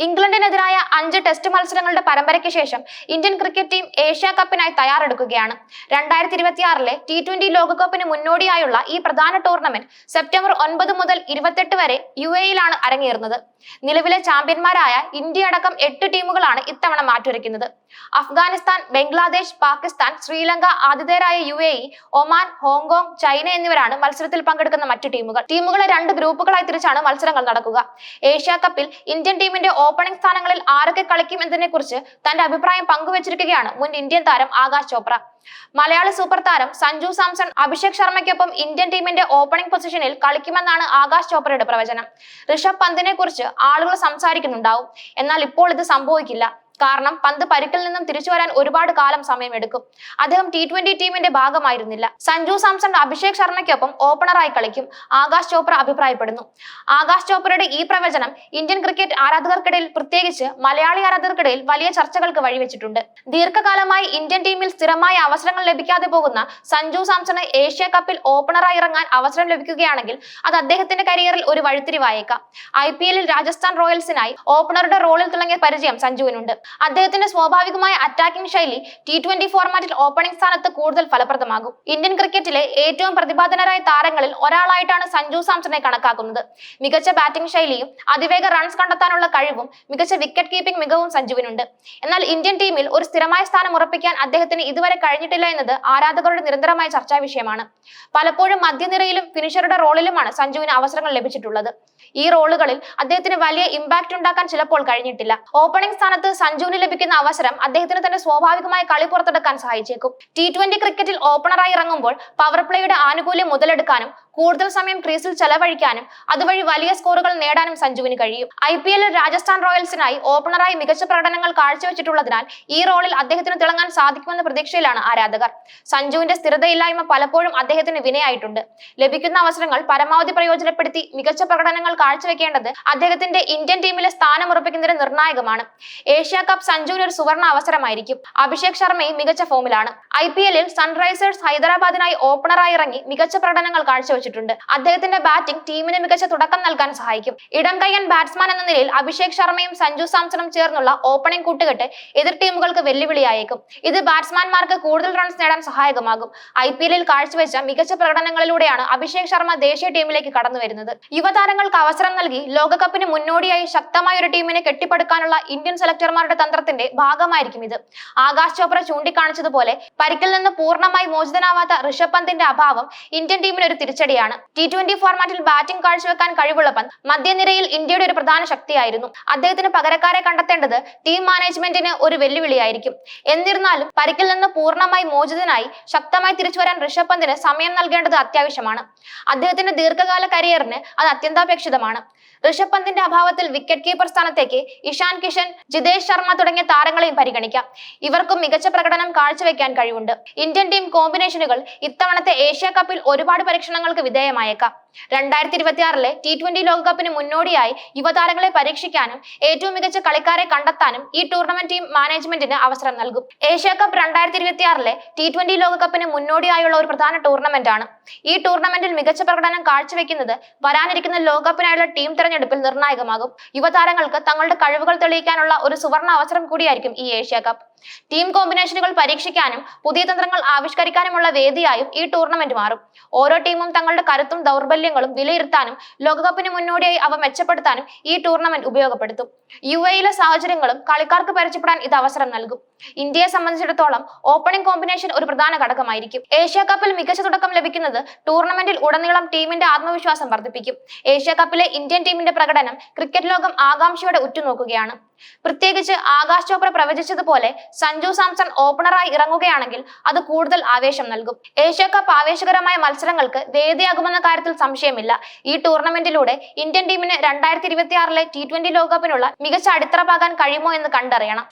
ഇംഗ്ലണ്ടിനെതിരായ 5 ടെസ്റ്റ് മത്സരങ്ങളുടെ പരമ്പരയ്ക്ക് ശേഷം ഇന്ത്യൻ ക്രിക്കറ്റ് ടീം ഏഷ്യ കപ്പിനായി തയ്യാറെടുക്കുകയാണ്. 2026 T20 ലോകകപ്പിന് മുന്നോടിയായുള്ള ഈ പ്രധാന ടൂർണമെന്റ് സെപ്റ്റംബർ 9 മുതൽ 28 വരെ UAE-യിലാണ് അരങ്ങേറുന്നത്. നിലവിലെ ചാമ്പ്യന്മാരായ ഇന്ത്യ അടക്കം 8 ടീമുകളാണ് ഇത്തവണ മാറ്റുരയ്ക്കുന്നത്. അഫ്ഗാനിസ്ഥാൻ, ബംഗ്ലാദേശ്, പാകിസ്ഥാൻ, ശ്രീലങ്ക, ആതിഥേയരായ UAE, ഒമാൻ, ഹോങ്കോങ്, ചൈന എന്നിവരാണ് മത്സരത്തിൽ പങ്കെടുക്കുന്ന മറ്റു ടീമുകൾ. ടീമുകളെ 2 ഗ്രൂപ്പുകളായി തിരിച്ചാണ് മത്സരങ്ങൾ നടക്കുക. ഏഷ്യ കപ്പിൽ ഇന്ത്യൻ ടീമിന്റെ ഓപ്പണിംഗ് സ്ഥാനങ്ങളിൽ ആരൊക്കെ കളിക്കും എന്നതിനെ കുറിച്ച് തന്റെ അഭിപ്രായം പങ്കുവച്ചിരിക്കുകയാണ് മുൻ ഇന്ത്യൻ താരം ആകാശ് ചോപ്ര. മലയാളി സൂപ്പർ താരം സഞ്ജു സാംസൺ അഭിഷേക് ശർമ്മയ്ക്കൊപ്പം ഇന്ത്യൻ ടീമിന്റെ ഓപ്പണിംഗ് പൊസിഷനിൽ കളിക്കുമെന്നാണ് ആകാശ് ചോപ്രയുടെ പ്രവചനം. ഋഷഭ് പന്തിനെ കുറിച്ച് ആളുകൾ സംസാരിക്കുന്നുണ്ടാവും. എന്നാൽ ഇപ്പോൾ ഇത് സംഭവിക്കില്ല. കാരണം പന്ത് പരിക്കിൽ നിന്നും തിരിച്ചു വരാൻ ഒരുപാട് കാലം സമയമെടുക്കും. അദ്ദേഹം T20 ടീമിന്റെ ഭാഗമായിരുന്നില്ല. സഞ്ജു സാംസൺ അഭിഷേക് ശർമ്മയ്ക്കൊപ്പം ഓപ്പണറായി കളിക്കും, ആകാശ് ചോപ്ര അഭിപ്രായപ്പെടുന്നു. ആകാശ് ചോപ്രയുടെ ഈ പ്രവചനം ഇന്ത്യൻ ക്രിക്കറ്റ് ആരാധകർക്കിടയിൽ, പ്രത്യേകിച്ച് മലയാളി ആരാധകർക്കിടയിൽ വലിയ ചർച്ചകൾക്ക് വഴിവെച്ചിട്ടുണ്ട്. ദീർഘകാലമായി ഇന്ത്യൻ ടീമിൽ സ്ഥിരമായ അവസരങ്ങൾ ലഭിക്കാതെ പോകുന്ന സഞ്ജു സാംസണ് ഏഷ്യ കപ്പിൽ ഓപ്പണറായി ഇറങ്ങാൻ അവസരം ലഭിക്കുകയാണെങ്കിൽ അത് അദ്ദേഹത്തിന്റെ കരിയറിൽ ഒരു വഴിത്തിരിവായേക്കാം. IPL-ൽ രാജസ്ഥാൻ റോയൽസിനായി ഓപ്പണറുടെ റോളിൽ തിളങ്ങിയ പരിചയം സഞ്ജുവിനുണ്ട്. അദ്ദേഹത്തിന്റെ സ്വാഭാവികമായ അറ്റാക്കിംഗ് ശൈലി T20 ഫോർമാറ്റിൽ ഓപ്പണിംഗ് സ്ഥാനത്ത് കൂടുതൽ ഫലപ്രദമാകും. ഇന്ത്യൻ ക്രിക്കറ്റിലെ ഏറ്റവും പ്രതിഭാധനരായ താരങ്ങളിൽ ഒരാളായിട്ടാണ് സഞ്ജു സാംസണെ കണക്കാക്കുന്നത്. മികച്ച ബാറ്റിംഗ് ശൈലിയും അതിവേഗ റൺസ് കണ്ടെത്താനുള്ള കഴിവും മികച്ച വിക്കറ്റ് കീപ്പിംഗ് മികവും സഞ്ജുവിനുണ്ട്. എന്നാൽ ഇന്ത്യൻ ടീമിൽ ഒരു സ്ഥിരമായ സ്ഥാനം ഉറപ്പിക്കാൻ അദ്ദേഹത്തിന് ഇതുവരെ കഴിഞ്ഞിട്ടില്ല എന്നത് ആരാധകരുടെ നിരന്തരമായ ചർച്ചാ വിഷയമാണ്. പലപ്പോഴും മധ്യനിരയിലും ഫിനിഷറുടെ റോളിലുമാണ് സഞ്ജുവിന് അവസരങ്ങൾ ലഭിച്ചിട്ടുള്ളത്. ഈ റോളുകളിൽ അദ്ദേഹത്തിന് വലിയ ഇമ്പാക്ട് ഉണ്ടാക്കാൻ ചിലപ്പോൾ കഴിഞ്ഞിട്ടില്ല. ഓപ്പണിംഗ് സ്ഥാനത്ത് സഞ്ജുവിന് ലഭിക്കുന്ന അവസരം അദ്ദേഹത്തിന് തന്റെ സ്വാഭാവികമായ കളി പുറത്തെടുക്കാൻ സഹായിച്ചേക്കും. T20 ക്രിക്കറ്റിൽ ഓപ്പണറായി ഇറങ്ങുമ്പോൾ പവർ പ്ലേയുടെ ആനുകൂല്യം മുതലെടുക്കാനും കൂടുതൽ സമയം ക്രീസിൽ ചെലവഴിക്കാനും അതുവഴി വലിയ സ്കോറുകൾ നേടാനും സഞ്ജുവിന് കഴിയും. IPL-ൽ രാജസ്ഥാൻ റോയൽസിനായി ഓപ്പണറായി മികച്ച പ്രകടനങ്ങൾ കാഴ്ചവെച്ചിട്ടുള്ളതിനാൽ ഈ റോളിൽ അദ്ദേഹത്തിന് തിളങ്ങാൻ സാധിക്കുമെന്ന പ്രതീക്ഷയിലാണ് ആരാധകർ. സഞ്ജുവിന്റെ സ്ഥിരതയില്ലായ്മ പലപ്പോഴും അദ്ദേഹത്തിന് വിനയായിട്ടുണ്ട്. ലഭിക്കുന്ന അവസരങ്ങൾ പരമാവധി പ്രയോജനപ്പെടുത്തി മികച്ച പ്രകടനങ്ങൾ കാഴ്ചവെക്കേണ്ടത് അദ്ദേഹത്തിന്റെ ഇന്ത്യൻ ടീമിലെ സ്ഥാനം ഉറപ്പിക്കുന്നതിന് നിർണായകമാണ്. ഏഷ്യ കപ്പ് സഞ്ജുവിന് ഒരു സുവർണ അവസരമായിരിക്കും. അഭിഷേക് ശർമ്മയും മികച്ച ഫോമിലാണ്. IPL-ൽ സൺറൈസേഴ്സ് ഹൈദരാബാദിനായി ഓപ്പണറായി ഇറങ്ങി മികച്ച പ്രകടനങ്ങൾ കാഴ്ചവെച്ചിട്ടുണ്ട്. അദ്ദേഹത്തിന്റെ ബാറ്റിംഗ് ടീമിന് മികച്ച തുടക്കം നൽകാൻ സഹായിക്കും. ഇടം കയ്യൻ ബാറ്റ്സ്മാൻ എന്ന നിലയിൽ അഭിഷേക് ശർമ്മയും സഞ്ജു സാംസണും ചേർന്നുള്ള ഓപ്പണിംഗ് കൂട്ടുകെട്ട് എതിർ ടീമുകൾക്ക് വെല്ലുവിളിയായേക്കും. ഇത് ബാറ്റ്സ്മാൻമാർക്ക് കൂടുതൽ റൺസ് നേടാൻ സഹായകമാകും. IPL-ൽ കാഴ്ചവെച്ച മികച്ച പ്രകടനങ്ങളിലൂടെയാണ് അഭിഷേക് ശർമ്മ ദേശീയ ടീമിലേക്ക് കടന്നു വരുന്നത്. യുവതാരങ്ങൾക്ക് അവസരം നൽകി ലോകകപ്പിന് മുന്നോടിയായി ശക്തമായ ഒരു ടീമിനെ കെട്ടിപ്പടുക്കാനുള്ള ഇന്ത്യൻ സെലക്ടർമാരുടെ തന്ത്രത്തിന്റെ ഭാഗമായിരിക്കും ഇത്. ആകാശ് ചോപ്ര ചൂണ്ടിക്കാണിച്ചതുപോലെ പരിക്കിൽ നിന്ന് പൂർണ്ണമായി മോചിതനാവാത്ത ഋഷഭ് പന്തിന്റെ അഭാവം ഇന്ത്യൻ ടീമിന് ഒരു തിരിച്ചടിയാണ്. T20 ഫോർമാറ്റിൽ ബാറ്റിംഗ് കാഴ്ചവെക്കാൻ കഴിവുള്ള പന്ത് മധ്യനിരയിൽ ഇന്ത്യയുടെ ഒരു പ്രധാന ശക്തിയായിരുന്നു. അദ്ദേഹത്തിന് പകരക്കാരെ കണ്ടെത്തേണ്ടത് ടീം മാനേജ്മെന്റിന് ഒരു വെല്ലുവിളിയായിരിക്കും. എന്നിരുന്നാലും പരിക്കിൽ നിന്ന് പൂർണ്ണമായി മോചിതനായി ശക്തമായി തിരിച്ചുവരാൻ ഋഷഭ് പന്തിന് സമയം നൽകേണ്ടത് അത്യാവശ്യമാണ്. അദ്ദേഹത്തിന്റെ ദീർഘകാല കരിയറിന് അത് അത്യന്താപേക്ഷിതമാണ്. ഋഷഭ് പന്തിന്റെ അഭാവത്തിൽ വിക്കറ്റ് കീപ്പർ സ്ഥാനത്തേക്ക് ഇഷാൻ കിഷൻ, ജിതേഷ് ശർമ്മ തുടങ്ങിയ താരങ്ങളെയും പരിഗണിക്കാം. ഇവർക്കും മികച്ച പ്രകടനം കാഴ്ചവെക്കാൻ കഴിവുണ്ട്. ഇന്ത്യൻ ടീം കോമ്പിനേഷനുകൾ ഇത്തവണത്തെ ഏഷ്യ കപ്പിൽ ഒരുപാട് പരീക്ഷണങ്ങൾക്ക് വിധേയമായേക്കാം. 2026 T20 ലോകകപ്പിന് മുന്നോടിയായി യുവതാരങ്ങളെ പരീക്ഷിക്കാനും ഏറ്റവും മികച്ച കളിക്കാരെ കണ്ടെത്താനും ഈ ടൂർണമെന്റ് ടീം മാനേജ്മെന്റിന് അവസരം നൽകും. ഏഷ്യ കപ്പ് 2026 T20 ലോകകപ്പിന് മുന്നോടിയായുള്ള ഒരു പ്രധാന ടൂർണമെന്റ് ആണ്. ഈ ടൂർണമെന്റിൽ മികച്ച പ്രകടനം കാഴ്ചവെക്കുന്നത് വരാനിരിക്കുന്ന ലോകകപ്പിനായുള്ള ടീം തെരഞ്ഞെടുപ്പിൽ നിർണായകമാകും. യുവതാരങ്ങൾക്ക് തങ്ങളുടെ കഴിവുകൾ തെളിയിക്കാനുള്ള ഒരു സുവർണ അവസരം കൂടിയായിരിക്കും ഈ ഏഷ്യ കപ്പ്. ടീം കോമ്പിനേഷനുകൾ പരീക്ഷിക്കാനും പുതിയ തന്ത്രങ്ങൾ ആവിഷ്കരിക്കാനുമുള്ള വേദിയായും ഈ ടൂർണമെന്റ് മാറും. ഓരോ ടീമും തങ്ങളുടെ കരുത്തും ദൗർബല്യങ്ങളും വിലയിരുത്താനും ലോകകപ്പിന് മുന്നോടിയായി അവ മെച്ചപ്പെടുത്താനും ഈ ടൂർണമെന്റ് ഉപയോഗപ്പെടുത്തും. UAE-ലെ സാഹചര്യങ്ങളും കളിക്കാർക്ക് പരിചയപ്പെടാൻ ഇത് അവസരം നൽകും. ഇന്ത്യയെ സംബന്ധിച്ചിടത്തോളം ഓപ്പണിംഗ് കോമ്പിനേഷൻ ഒരു പ്രധാന ഘടകമായിരിക്കും. ഏഷ്യ കപ്പിൽ മികച്ച തുടക്കം ലഭിക്കുന്നത് ടൂർണമെന്റിൽ ഉടനീളം ടീമിന്റെ ആത്മവിശ്വാസം വർദ്ധിപ്പിക്കും. ഏഷ്യ കപ്പിലെ ഇന്ത്യൻ ടീമിന്റെ പ്രകടനം ക്രിക്കറ്റ് ലോകം ആകാംക്ഷയോടെ ഉറ്റുനോക്കുകയാണ്. പ്രത്യേകിച്ച് ആകാശ് ചോപ്ര പ്രവചിച്ചതുപോലെ സഞ്ജു സാംസൺ ഓപ്പണറായി ഇറങ്ങുകയാണെങ്കിൽ അത് കൂടുതൽ ആവേശം നൽകും. ഏഷ്യ കപ്പ് ആവേശകരമായ മത്സരങ്ങൾക്ക് വേദിയാകുമെന്ന കാര്യത്തിൽ സംശയമില്ല. ഈ ടൂർണമെന്റിലൂടെ ഇന്ത്യൻ ടീമിന് 2026 T20 ലോകകപ്പിനുള്ള മികച്ച അടിത്തറ പാകാൻ കഴിയുമോ എന്ന് കണ്ടറിയണം.